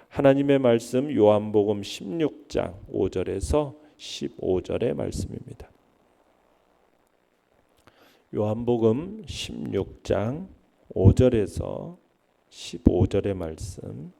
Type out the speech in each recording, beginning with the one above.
하나님의 말씀 요한복음 16장 5절에서 15절의 말씀입니다. 요한복음 16장 5절에서 15절의 말씀,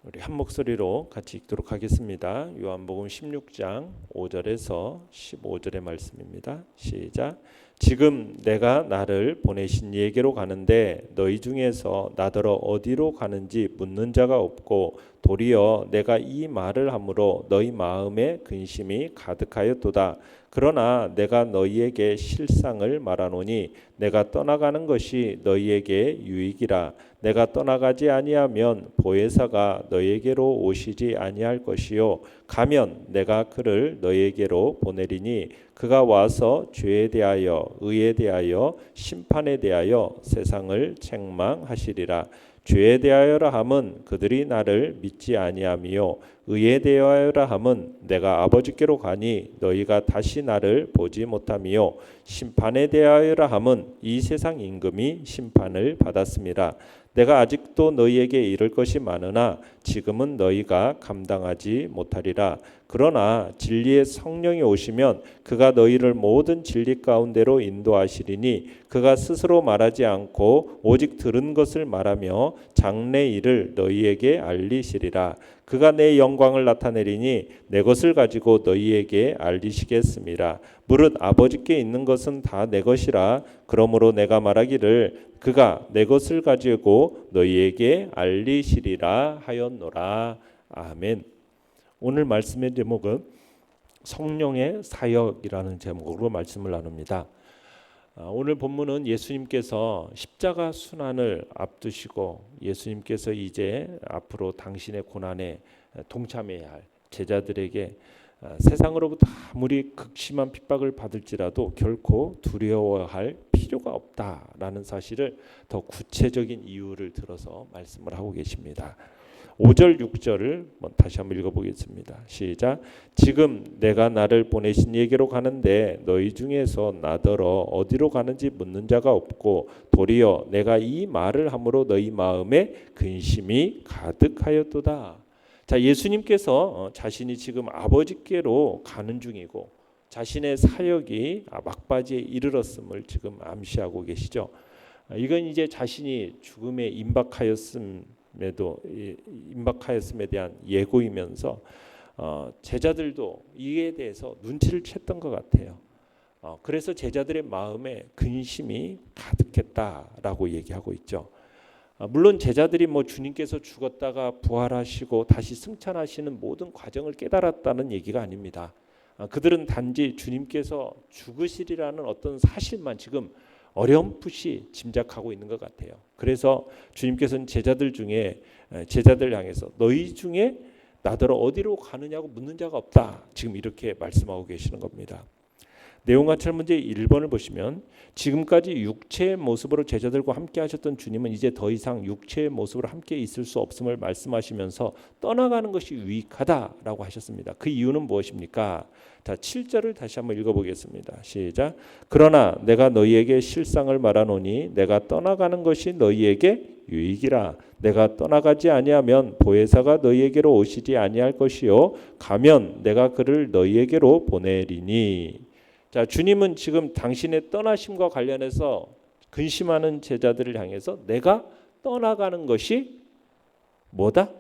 우리 한 목소리로 같이 읽도록 하겠습니다. 요한복음 16장 5절에서 15절의 말씀입니다. 시작. 지금 내가 나를 보내신 이에게로 가는데 너희 중에서 나더러 어디로 가는지 묻는 자가 없고 도리어 내가 이 말을 함으로 너희 마음에 근심이 가득하였도다. 그러나 내가 너희에게 실상을 말하노니 내가 떠나가는 것이 너희에게 유익이라. 내가 떠나가지 아니하면 보혜사가 너희에게로 오시지 아니할 것이요 가면 내가 그를 너희에게로 보내리니 그가 와서 죄에 대하여 의에 대하여 심판에 대하여 세상을 책망하시리라. 죄에 대하여라 함은 그들이 나를 믿지 아니하며 의에 대하여라 함은 내가 아버지께로 가니 너희가 다시 나를 보지 못하며 심판에 대하여라 함은 이 세상 임금이 심판을 받았음이라. 내가 아직도 너희에게 이를 것이 많으나 지금은 너희가 감당하지 못하리라. 그러나 진리의 성령이 오시면 그가 너희를 모든 진리 가운데로 인도하시리니 그가 스스로 말하지 않고 오직 들은 것을 말하며 장래 일을 너희에게 알리시리라. 그가 내 영광을 나타내리니 내 것을 가지고 너희에게 알리시겠습니다. 무릇 아버지께 있는 것은 다 내 것이라. 그러므로 내가 말하기를 그가 내 것을 가지고 너희에게 알리시리라 하였노라. 아멘. 오늘 말씀의 제목은 성령의 사역이라는 제목으로 말씀을 나눕니다. 오늘 본문은 예수님께서 십자가 순환을 앞두시고 예수님께서 이제 앞으로 당신의 고난에 동참해야 할 제자들에게 세상으로부터 아무리 극심한 핍박을 받을지라도 결코 두려워할 필요가 없다라는 사실을 더 구체적인 이유를 들어서 말씀을 하고 계십니다. 5절 6절을 다시 한번 읽어보겠습니다. 시작. 지금 내가 나를 보내신 이에게로 가는데 너희 중에서 나더러 어디로 가는지 묻는 자가 없고 도리어 내가 이 말을 함으로 너희 마음에 근심이 가득하였도다. 자, 예수님께서 자신이 지금 아버지께로 가는 중이고 자신의 사역이 막바지에 이르렀음을 지금 암시하고 계시죠. 이건 이제 자신이 죽음에 임박하였음에 대한 예고이면서 제자들도 이에 대해서 눈치를 챘던 것 같아요. 그래서 제자들의 마음에 근심이 가득했다라고 얘기하고 있죠. 물론 제자들이 주님께서 죽었다가 부활하시고 다시 승천하시는 모든 과정을 깨달았다는 얘기가 아닙니다. 그들은 단지 주님께서 죽으시리라는 어떤 사실만 지금 어렴풋이 짐작하고 있는 것 같아요. 그래서 주님께서는 제자들 향해서 너희 중에 나더러 어디로 가느냐고 묻는 자가 없다. 지금 이렇게 말씀하고 계시는 겁니다. 내용 관찰 문제 1번을 보시면 지금까지 육체의 모습으로 제자들과 함께 하셨던 주님은 이제 더 이상 육체의 모습으로 함께 있을 수 없음을 말씀하시면서 떠나가는 것이 유익하다라고 하셨습니다. 그 이유는 무엇입니까? 자, 7절을 다시 한번 읽어보겠습니다. 시작. 그러나 내가 너희에게 실상을 말하노니 내가 떠나가는 것이 너희에게 유익이라. 내가 떠나가지 아니하면 보혜사가 너희에게로 오시지 아니할 것이요 가면 내가 그를 너희에게로 보내리니. 자, 주님은 지금 당신의 떠나심과 관련해서 근심하는 제자들을 향해서 내가 떠나가는 것이 뭐다?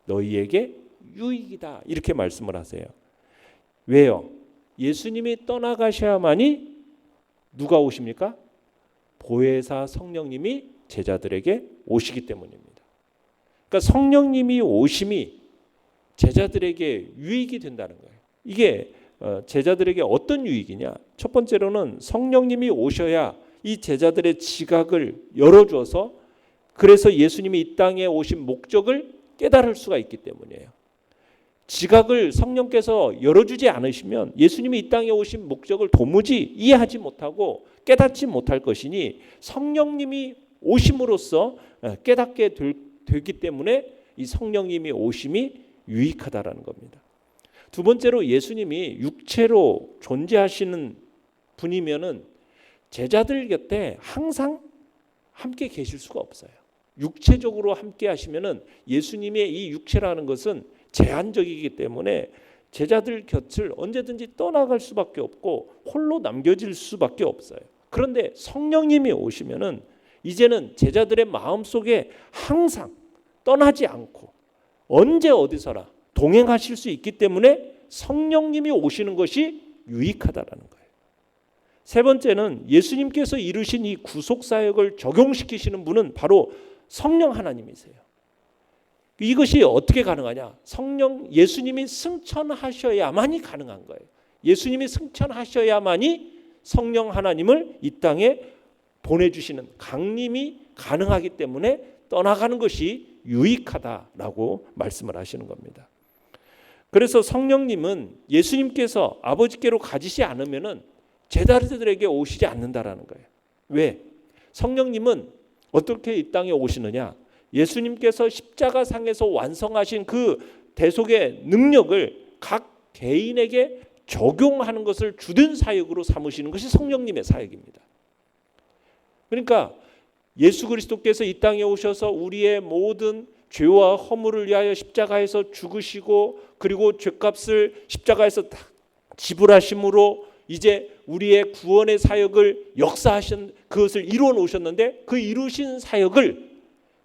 너희에게 유익이다. 이렇게 말씀을 하세요. 왜요? 예수님이 떠나가셔야만이 누가 오십니까? 보혜사 성령님이 제자들에게 오시기 때문입니다. 그러니까 성령님이 오심이 제자들에게 유익이 된다는 거예요. 이게 제자들에게 어떤 유익이냐? 첫 번째로는 성령님이 오셔야 이 제자들의 지각을 열어줘서 그래서 예수님이 이 땅에 오신 목적을 깨달을 수가 있기 때문이에요. 지각을 성령께서 열어주지 않으시면 예수님이 이 땅에 오신 목적을 도무지 이해하지 못하고 깨닫지 못할 것이니 성령님이 오심으로써 깨닫게 되기 때문에 이 성령님이 오심이 유익하다라는 겁니다. 두 번째로 예수님이 육체로 존재하시는 분이면은 제자들 곁에 항상 함께 계실 수가 없어요. 육체적으로 함께 하시면은 예수님의 이 육체라는 것은 제한적이기 때문에 제자들 곁을 언제든지 떠나갈 수밖에 없고 홀로 남겨질 수밖에 없어요. 그런데 성령님이 오시면은 이제는 제자들의 마음속에 항상 떠나지 않고 언제 어디서나 동행하실 수 있기 때문에 성령님이 오시는 것이 유익하다라는 거예요. 세 번째는 예수님께서 이루신 이 구속사역을 적용시키시는 분은 바로 성령 하나님이세요. 이것이 어떻게 가능하냐? 예수님이 승천하셔야만이 가능한 거예요. 예수님이 승천하셔야만이 성령 하나님을 이 땅에 보내주시는 강림이 가능하기 때문에 떠나가는 것이 유익하다라고 말씀을 하시는 겁니다. 그래서 성령님은 예수님께서 아버지께로 가지시 않으면은 제자들에게 오시지 않는다라는 거예요. 왜? 성령님은 어떻게 이 땅에 오시느냐? 예수님께서 십자가상에서 완성하신 그 대속의 능력을 각 개인에게 적용하는 것을 주된 사역으로 삼으시는 것이 성령님의 사역입니다. 그러니까 예수 그리스도께서 이 땅에 오셔서 우리의 모든 죄와 허물을 위하여 십자가에서 죽으시고 그리고 죄값을 십자가에서 다 지불하심으로 이제 우리의 구원의 사역을 역사하신 그것을 이루어 놓으셨는데 그 이루신 사역을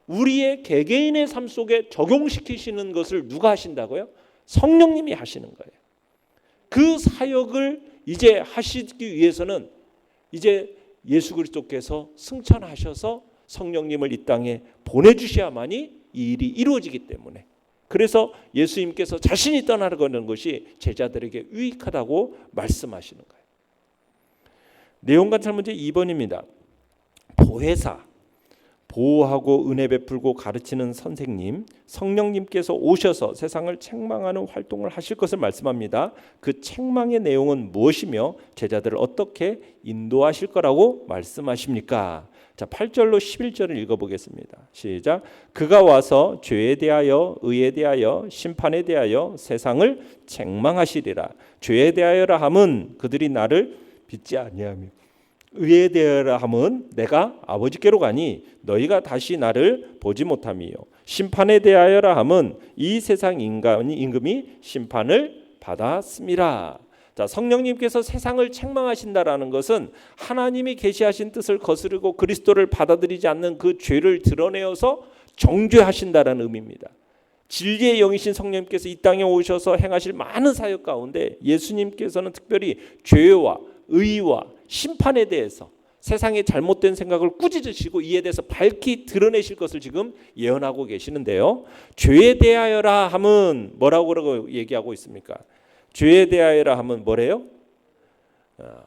우리의 개개인의 삶 속에 적용시키시는 것을 누가 하신다고요? 성령님이 하시는 거예요. 그 사역을 이제 하시기 위해서는 이제 예수 그리스도께서 승천하셔서 성령님을 이 땅에 보내주셔야만이 이 일이 이루어지기 때문에 그래서 예수님께서 자신이 떠나가는 것이 제자들에게 유익하다고 말씀하시는 거예요. 내용 관찰 문제 2번입니다. 보혜사, 보호하고 은혜 베풀고 가르치는 선생님, 성령님께서 오셔서 세상을 책망하는 활동을 하실 것을 말씀합니다. 그 책망의 내용은 무엇이며 제자들을 어떻게 인도하실 거라고 말씀하십니까? 자, 8절로 11절을 읽어보겠습니다. 시작. 그가 와서 죄에 대하여 의에 대하여 심판에 대하여 세상을 책망하시리라. 죄에 대하여라 함은 그들이 나를 믿지 아니하며 의에 대하여라 함은 내가 아버지께로 가니 너희가 다시 나를 보지 못함이요 심판에 대하여라 함은 이 세상 임금이 심판을 받았음이라. 자, 성령님께서 세상을 책망하신다라는 것은 하나님이 계시하신 뜻을 거스르고 그리스도를 받아들이지 않는 그 죄를 드러내어서 정죄하신다라는 의미입니다. 진리의 영이신 성령님께서 이 땅에 오셔서 행하실 많은 사역 가운데 예수님께서는 특별히 죄와 의와 심판에 대해서 세상의 잘못된 생각을 꾸짖으시고 이에 대해서 밝히 드러내실 것을 지금 예언하고 계시는데요. 죄에 대하여라 함은 뭐라고 얘기하고 있습니까? 죄에 대하여라 하면 뭐래요?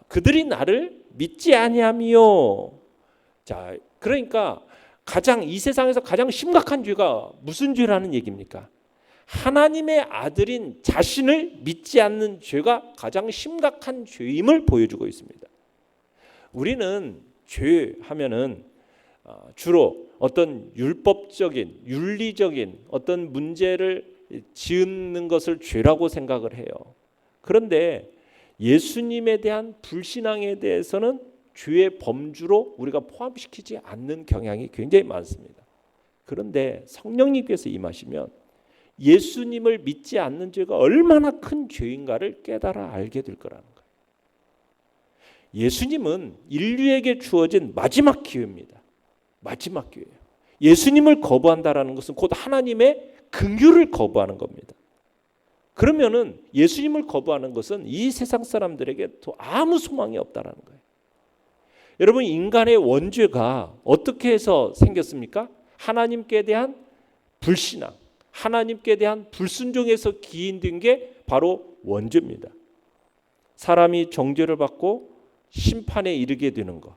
그들이 나를 믿지 아니하며. 자, 그러니까 이 세상에서 가장 심각한 죄가 무슨 죄라는 얘기입니까? 하나님의 아들인 자신을 믿지 않는 죄가 가장 심각한 죄임을 보여주고 있습니다. 우리는 죄 하면은 주로 어떤 율법적인 윤리적인 어떤 문제를 지은 것을 죄라고 생각을 해요. 그런데 예수님에 대한 불신앙에 대해서는 죄의 범주로 우리가 포함시키지 않는 경향이 굉장히 많습니다. 그런데 성령님께서 임하시면 예수님을 믿지 않는 죄가 얼마나 큰 죄인가를 깨달아 알게 될 거라는 거예요. 예수님은 인류에게 주어진 마지막 기회입니다. 마지막 기회예요. 예수님을 거부한다라는 것은 곧 하나님의 긍휼을 거부하는 겁니다. 그러면은 예수님을 거부하는 것은 이 세상 사람들에게 또 아무 소망이 없다라는 거예요. 여러분, 인간의 원죄가 어떻게 해서 생겼습니까? 하나님께 대한 불신앙, 하나님께 대한 불순종에서 기인된 게 바로 원죄입니다. 사람이 정죄를 받고 심판에 이르게 되는 것,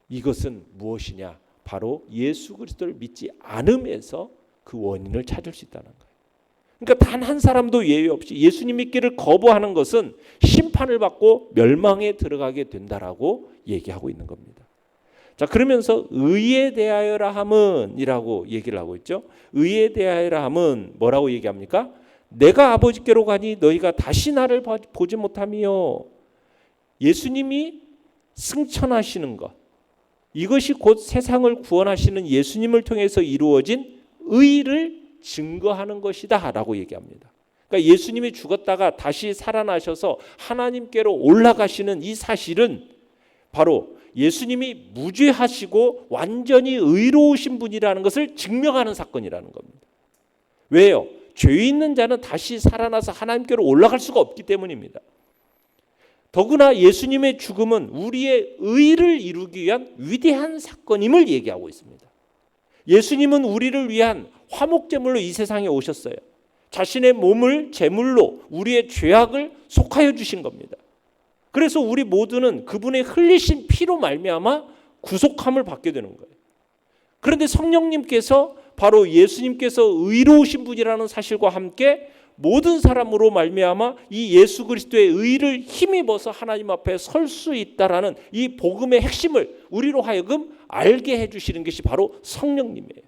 이것은 무엇이냐? 바로 예수 그리스도를 믿지 않음에서 그 원인을 찾을 수 있다는 거예요. 그러니까 단 한 사람도 예외 없이 예수님 믿기를 거부하는 것은 심판을 받고 멸망에 들어가게 된다라고 얘기하고 있는 겁니다. 자, 그러면서 의에 대하여라 함은이라고 얘기를 하고 있죠. 의에 대하여라 함은 뭐라고 얘기합니까? 내가 아버지께로 가니 너희가 다시 나를 보지 못하며. 예수님이 승천하시는 것, 이것이 곧 세상을 구원하시는 예수님을 통해서 이루어진 의를 증거하는 것이다 라고 얘기합니다. 그러니까 예수님이 죽었다가 다시 살아나셔서 하나님께로 올라가시는 이 사실은 바로 예수님이 무죄하시고 완전히 의로우신 분이라는 것을 증명하는 사건이라는 겁니다. 왜요? 죄 있는 자는 다시 살아나서 하나님께로 올라갈 수가 없기 때문입니다. 더구나 예수님의 죽음은 우리의 의를 이루기 위한 위대한 사건임을 얘기하고 있습니다. 예수님은 우리를 위한 화목제물로 이 세상에 오셨어요. 자신의 몸을 제물로 우리의 죄악을 속하여 주신 겁니다. 그래서 우리 모두는 그분의 흘리신 피로 말미암아 구속함을 받게 되는 거예요. 그런데 성령님께서 바로 예수님께서 의로우신 분이라는 사실과 함께 모든 사람으로 말미암아 이 예수 그리스도의 의를 힘입어서 하나님 앞에 설 수 있다라는 이 복음의 핵심을 우리로 하여금 알게 해주시는 것이 바로 성령님이에요.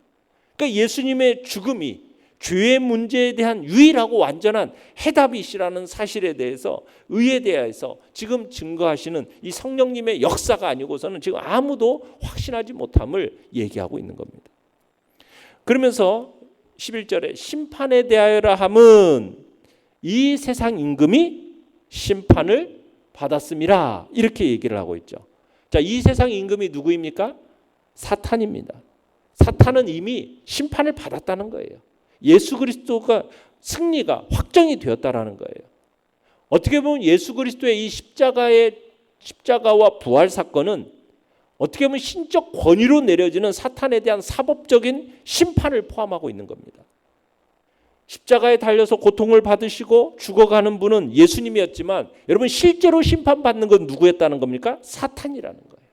그러니까 예수님의 죽음이 죄의 문제에 대한 유일하고 완전한 해답이시라는 사실에 대해서 의에 대해서 지금 증거하시는 이 성령님의 역사가 아니고서는 지금 아무도 확신하지 못함을 얘기하고 있는 겁니다. 그러면서 11절에 심판에 대하여라 함은 이 세상 임금이 심판을 받았음이라 이렇게 얘기를 하고 있죠. 자, 이 세상 임금이 누구입니까? 사탄입니다. 사탄은 이미 심판을 받았다는 거예요. 예수 그리스도가 승리가 확정이 되었다라는 거예요. 어떻게 보면 예수 그리스도의 이 십자가와 부활 사건은 어떻게 보면 신적 권위로 내려지는 사탄에 대한 사법적인 심판을 포함하고 있는 겁니다. 십자가에 달려서 고통을 받으시고 죽어가는 분은 예수님이었지만 여러분 실제로 심판받는 건 누구였다는 겁니까? 사탄이라는 거예요.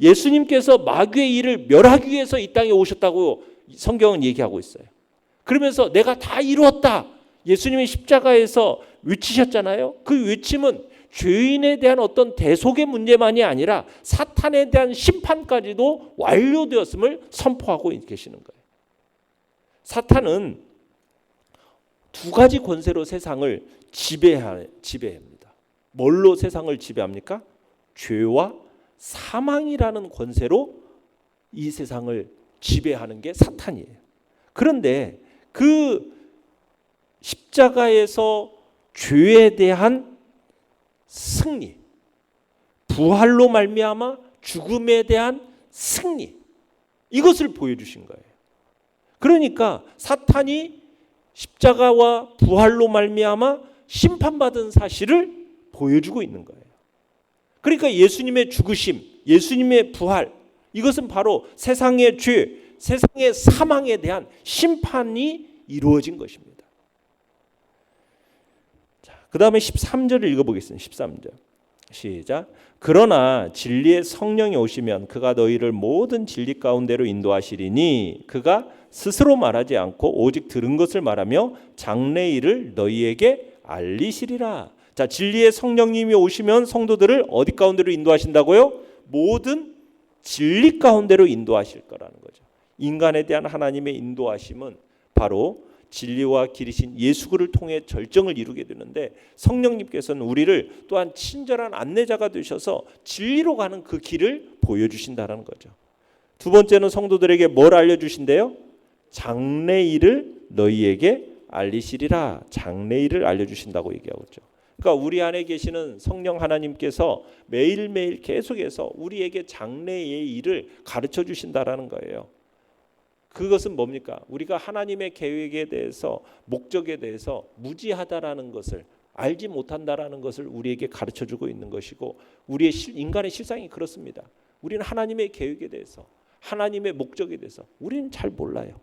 예수님께서 마귀의 일을 멸하기 위해서 이 땅에 오셨다고 성경은 얘기하고 있어요. 그러면서 내가 다 이루었다. 예수님이 십자가에서 외치셨잖아요. 그 외침은 죄인에 대한 어떤 대속의 문제만이 아니라 사탄에 대한 심판까지도 완료되었음을 선포하고 계시는 거예요. 사탄은 두 가지 권세로 세상을 지배합니다. 뭘로 세상을 지배합니까? 죄와 사망이라는 권세로 이 세상을 지배하는 게 사탄이에요. 그런데 그 십자가에서 죄에 대한 승리, 부활로 말미암아 죽음에 대한 승리, 이것을 보여주신 거예요. 그러니까 사탄이 십자가와 부활로 말미암아 심판받은 사실을 보여주고 있는 거예요. 그러니까 예수님의 죽으심, 예수님의 부활, 이것은 바로 세상의 죄, 세상의 사망에 대한 심판이 이루어진 것입니다. 자, 그 다음에 13절을 읽어보겠습니다. 13절 시작. 그러나 진리의 성령이 오시면 그가 너희를 모든 진리 가운데로 인도하시리니 그가 스스로 말하지 않고 오직 들은 것을 말하며 장래일을 너희에게 알리시리라. 자, 진리의 성령님이 오시면 성도들을 어디 가운데로 인도하신다고요? 모든 진리 가운데로 인도하실 거라는 거죠. 인간에 대한 하나님의 인도하심은 바로 진리와 길이신 예수를 통해 절정을 이루게 되는데 성령님께서는 우리를 또한 친절한 안내자가 되셔서 진리로 가는 그 길을 보여주신다는 거죠. 두 번째는 성도들에게 뭘 알려주신대요? 장래일을 너희에게 알리시리라. 장래일을 알려주신다고 얘기하고 있죠. 그러니까 우리 안에 계시는 성령 하나님께서 매일매일 계속해서 우리에게 장래의 일을 가르쳐 주신다라는 거예요. 그것은 뭡니까? 우리가 하나님의 계획에 대해서, 목적에 대해서 무지하다라는 것을, 알지 못한다라는 것을 우리에게 가르쳐 주고 있는 것이고, 우리의 인간의 실상이 그렇습니다. 우리는 하나님의 계획에 대해서, 하나님의 목적에 대해서 우리는 잘 몰라요.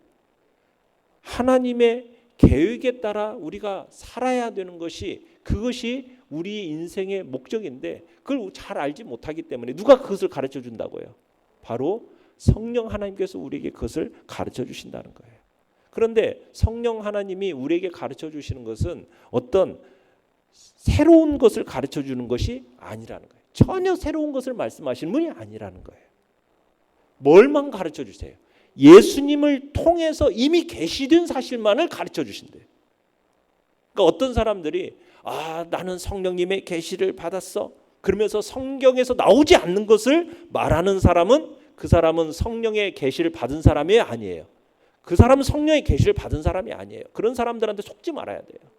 하나님의 계획에 따라 우리가 살아야 되는 것이, 그것이 우리 인생의 목적인데 그걸 잘 알지 못하기 때문에 누가 그것을 가르쳐 준다고요? 바로 성령 하나님께서 우리에게 그것을 가르쳐 주신다는 거예요. 그런데 성령 하나님이 우리에게 가르쳐 주시는 것은 어떤 새로운 것을 가르쳐 주는 것이 아니라는 거예요. 전혀 새로운 것을 말씀하시는 분이 아니라는 거예요. 뭘만 가르쳐 주세요? 예수님을 통해서 이미 계시된 사실만을 가르쳐 주신대요. 그러니까 어떤 사람들이 나는 성령님의 계시를 받았어. 그러면서 성경에서 나오지 않는 것을 말하는 사람은 그 사람은 성령의 계시를 받은 사람이 아니에요. 그 사람은 성령의 계시를 받은 사람이 아니에요. 그런 사람들한테 속지 말아야 돼요.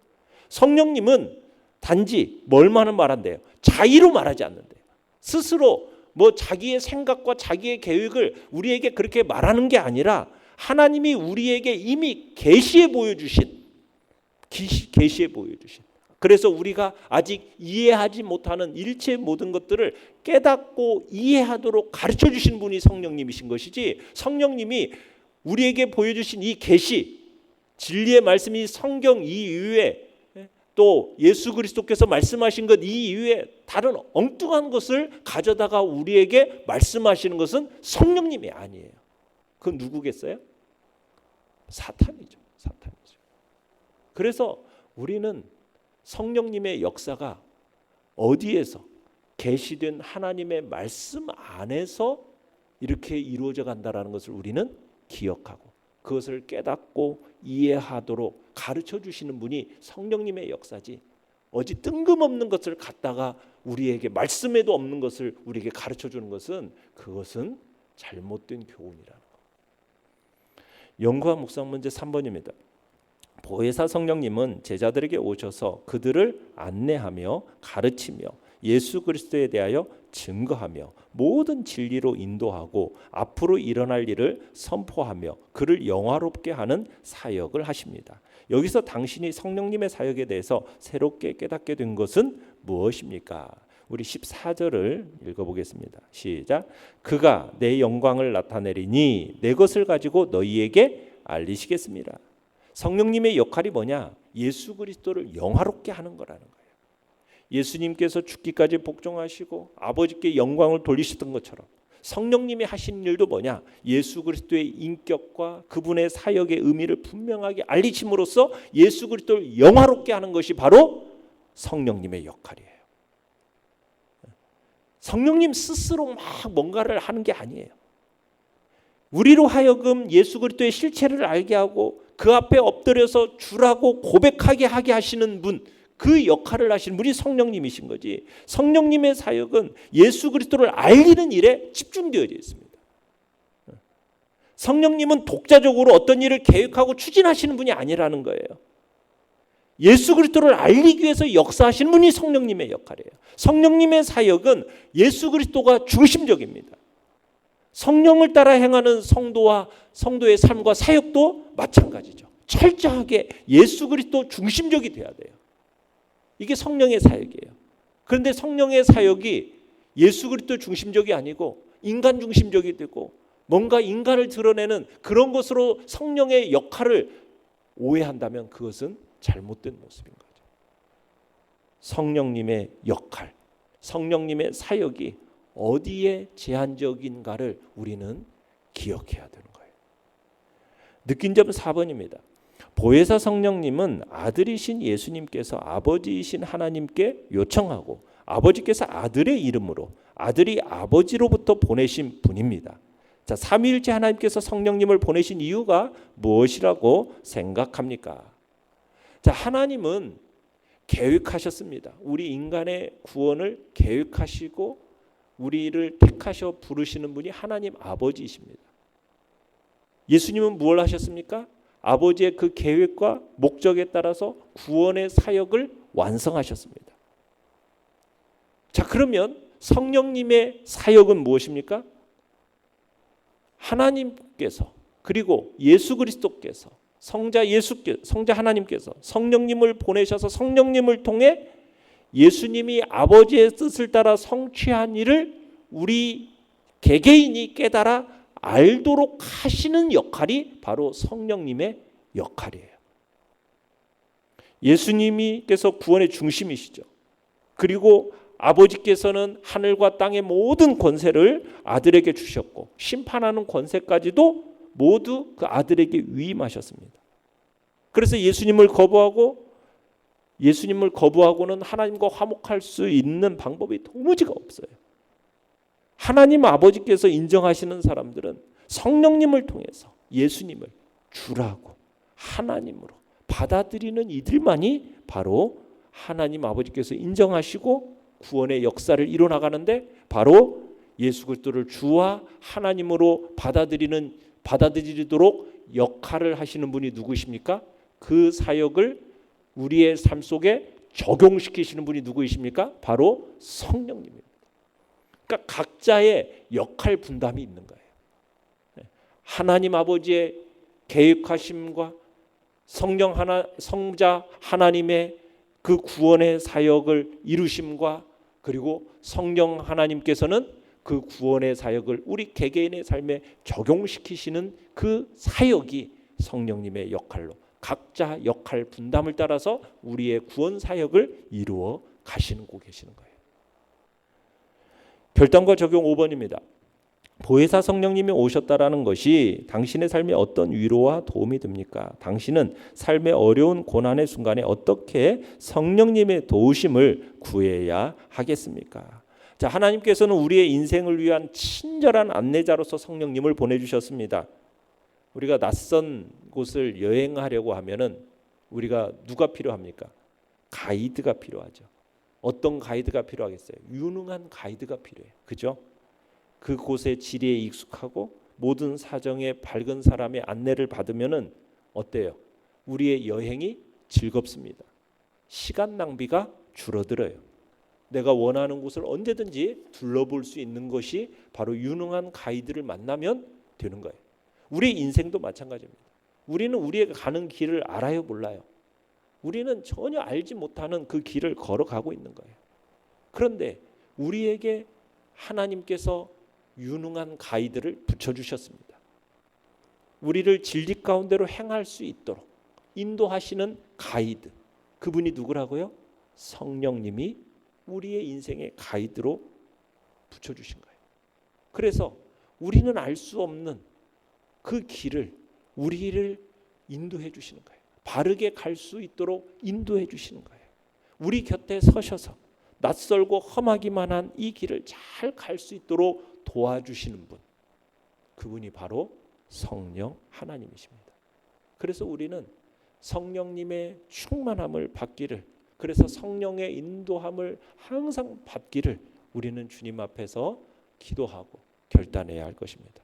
성령님은 단지 뭘만은 말한대요. 자의로 말하지 않는데요. 스스로 뭐 자기의 생각과 자기의 계획을 우리에게 그렇게 말하는 게 아니라 하나님이 우리에게 이미 계시해 보여주신 그래서 우리가 아직 이해하지 못하는 일체의 모든 것들을 깨닫고 이해하도록 가르쳐 주신 분이 성령님이신 것이지, 성령님이 우리에게 보여주신 이 계시, 진리의 말씀이 성경 이외에 또 예수 그리스도께서 말씀하신 것 이외에 다른 엉뚱한 것을 가져다가 우리에게 말씀하시는 것은 성령님이 아니에요. 그건 누구겠어요? 사탄이죠. 그래서 우리는 성령님의 역사가 어디에서 계시된 하나님의 말씀 안에서 이렇게 이루어져 간다라는 것을 우리는 기억하고 그것을 깨닫고 이해하도록 가르쳐 주시는 분이 성령님의 역사지, 어디 뜬금없는 것을 갖다가 우리에게 말씀에도 없는 것을 우리에게 가르쳐 주는 것은 그것은 잘못된 교훈이라는 것. 연구와 묵상 문제 3번입니다. 보혜사 성령님은 제자들에게 오셔서 그들을 안내하며 가르치며 예수 그리스도에 대하여 증거하며 모든 진리로 인도하고 앞으로 일어날 일을 선포하며 그를 영화롭게 하는 사역을 하십니다. 여기서 당신이 성령님의 사역에 대해서 새롭게 깨닫게 된 것은 무엇입니까? 우리 14절을 읽어보겠습니다. 시작. 그가 내 영광을 나타내리니 내 것을 가지고 너희에게 알리시겠습니다. 성령님의 역할이 뭐냐? 예수 그리스도를 영화롭게 하는 거라는 거예요. 예수님께서 죽기까지 복종하시고 아버지께 영광을 돌리셨던 것처럼 성령님이 하신 일도 뭐냐? 예수 그리스도의 인격과 그분의 사역의 의미를 분명하게 알리심으로써 예수 그리스도를 영화롭게 하는 것이 바로 성령님의 역할이에요. 성령님 스스로 막 뭔가를 하는 게 아니에요. 우리로 하여금 예수 그리스도의 실체를 알게 하고 그 앞에 엎드려서 주라고 고백하게 하게 하시는 분, 그 역할을 하시는 분이 성령님이신 거지. 성령님의 사역은 예수 그리스도를 알리는 일에 집중되어져 있습니다. 성령님은 독자적으로 어떤 일을 계획하고 추진하시는 분이 아니라는 거예요. 예수 그리스도를 알리기 위해서 역사하시는 분이 성령님의 역할이에요. 성령님의 사역은 예수 그리스도가 중심적입니다. 성령을 따라 행하는 성도와 성도의 삶과 사역도 마찬가지죠. 철저하게 예수 그리스도 중심적이 돼야 돼요. 이게 성령의 사역이에요. 그런데 성령의 사역이 예수 그리스도 중심적이 아니고 인간 중심적이 되고 뭔가 인간을 드러내는 그런 것으로 성령의 역할을 오해한다면 그것은 잘못된 모습인 거죠. 성령님의 역할, 성령님의 사역이 어디에 제한적인가를 우리는 기억해야 되는 거예요. 느낀 점 4번입니다. 보혜사 성령님은 아들이신 예수님께서 아버지이신 하나님께 요청하고 아버지께서 아들의 이름으로 아들이 아버지로부터 보내신 분입니다. 자, 삼위일체 하나님께서 성령님을 보내신 이유가 무엇이라고 생각합니까? 자, 하나님은 계획하셨습니다. 우리 인간의 구원을 계획하시고 우리를 택하셔 부르시는 분이 하나님 아버지이십니다. 예수님은 무엇을 하셨습니까? 아버지의 그 계획과 목적에 따라서 구원의 사역을 완성하셨습니다. 자, 그러면 성령님의 사역은 무엇입니까? 하나님께서 그리고 예수 그리스도께서 성자 하나님께서 성령님을 보내셔서 성령님을 통해 예수님이 아버지의 뜻을 따라 성취한 일을 우리 개개인이 깨달아 알도록 하시는 역할이 바로 성령님의 역할이에요. 예수님께서 구원의 중심이시죠. 그리고 아버지께서는 하늘과 땅의 모든 권세를 아들에게 주셨고 심판하는 권세까지도 모두 그 아들에게 위임하셨습니다. 그래서 예수님을 거부하고는 하나님과 화목할 수 있는 방법이 도무지가 없어요. 하나님 아버지께서 인정하시는 사람들은 성령님을 통해서 예수님을 주라고 하나님으로 받아들이는 이들만이 바로 하나님 아버지께서 인정하시고 구원의 역사를 이뤄나가는데 바로 예수 그리스도를 주와 하나님으로 받아들이도록 역할을 하시는 분이 누구이십니까? 그 사역을 우리의 삶 속에 적용시키시는 분이 누구이십니까? 바로 성령님입니다. 그러니까 각자의 역할 분담이 있는 거예요. 하나님 아버지의 계획하심과 성자 하나님의 그 구원의 사역을 이루심과 그리고 성령 하나님께서는 그 구원의 사역을 우리 개개인의 삶에 적용시키시는 그 사역이 성령님의 역할로 각자 역할 분담을 따라서 우리의 구원 사역을 이루어 가시는 계시는 거예요. 결단과 적용 5번입니다. 보혜사 성령님이 오셨다라는 것이 당신의 삶에 어떤 위로와 도움이 됩니까? 당신은 삶의 어려운 고난의 순간에 어떻게 성령님의 도우심을 구해야 하겠습니까? 자, 하나님께서는 우리의 인생을 위한 친절한 안내자로서 성령님을 보내주셨습니다. 우리가 낯선 곳을 여행하려고 하면은 우리가 누가 필요합니까? 가이드가 필요하죠. 어떤 가이드가 필요하겠어요? 유능한 가이드가 필요해요. 그죠? 그곳의 지리에 익숙하고 모든 사정에 밝은 사람의 안내를 받으면은 어때요? 우리의 여행이 즐겁습니다. 시간 낭비가 줄어들어요. 내가 원하는 곳을 언제든지 둘러볼 수 있는 것이 바로 유능한 가이드를 만나면 되는 거예요. 우리 인생도 마찬가지입니다. 우리는 우리가 가는 길을 알아요, 몰라요? 우리는 전혀 알지 못하는 그 길을 걸어가고 있는 거예요. 그런데 우리에게 하나님께서 유능한 가이드를 붙여주셨습니다. 우리를 진리 가운데로 행할 수 있도록 인도하시는 가이드, 그분이 누구라고요? 성령님이 우리의 인생의 가이드로 붙여주신 거예요. 그래서 우리는 알 수 없는 그 길을 우리를 인도해 주시는 거예요. 바르게 갈 수 있도록 인도해 주시는 거예요. 우리 곁에 서셔서 낯설고 험하기만 한 이 길을 잘 갈 수 있도록 도와주시는 분, 그분이 바로 성령 하나님이십니다. 그래서 우리는 성령님의 충만함을 받기를, 그래서 성령의 인도함을 항상 받기를 우리는 주님 앞에서 기도하고 결단해야 할 것입니다.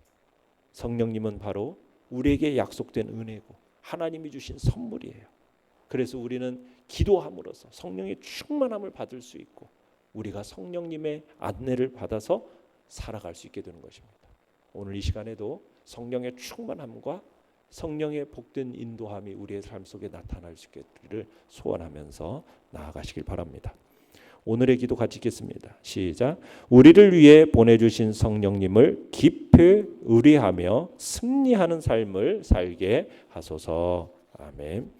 성령님은 바로 우리에게 약속된 은혜고 하나님이 주신 선물이에요. 그래서 우리는 기도함으로써 성령의 충만함을 받을 수 있고 우리가 성령님의 안내를 받아서 살아갈 수 있게 되는 것입니다. 오늘 이 시간에도 성령의 충만함과 성령의 복된 인도함이 우리의 삶 속에 나타날 수 있기를 소원하면서 나아가시길 바랍니다. 오늘의 기도 같이 읽겠습니다. 시작. 우리를 위해 보내주신 성령님을 깊이 의뢰하며 승리하는 삶을 살게 하소서. 아멘.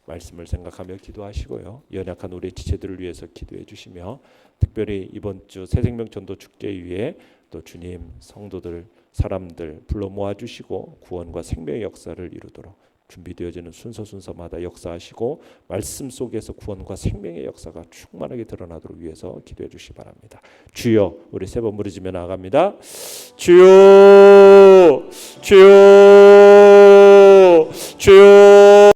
말씀을 생각하며 기도하시고요. 연약한 우리 지체들을 위해서 기도해 주시며 특별히 이번 주 새생명 전도 축제 위에 또 주님 성도들 사람들 불러 모아 주시고 구원과 생명의 역사를 이루도록 준비되어지는 순서마다 역사하시고 말씀 속에서 구원과 생명의 역사가 충만하게 드러나도록 위해서 기도해 주시기 바랍니다. 주여, 우리 세 번 부르짖으며 나아갑니다. 주여, 주여, 주여.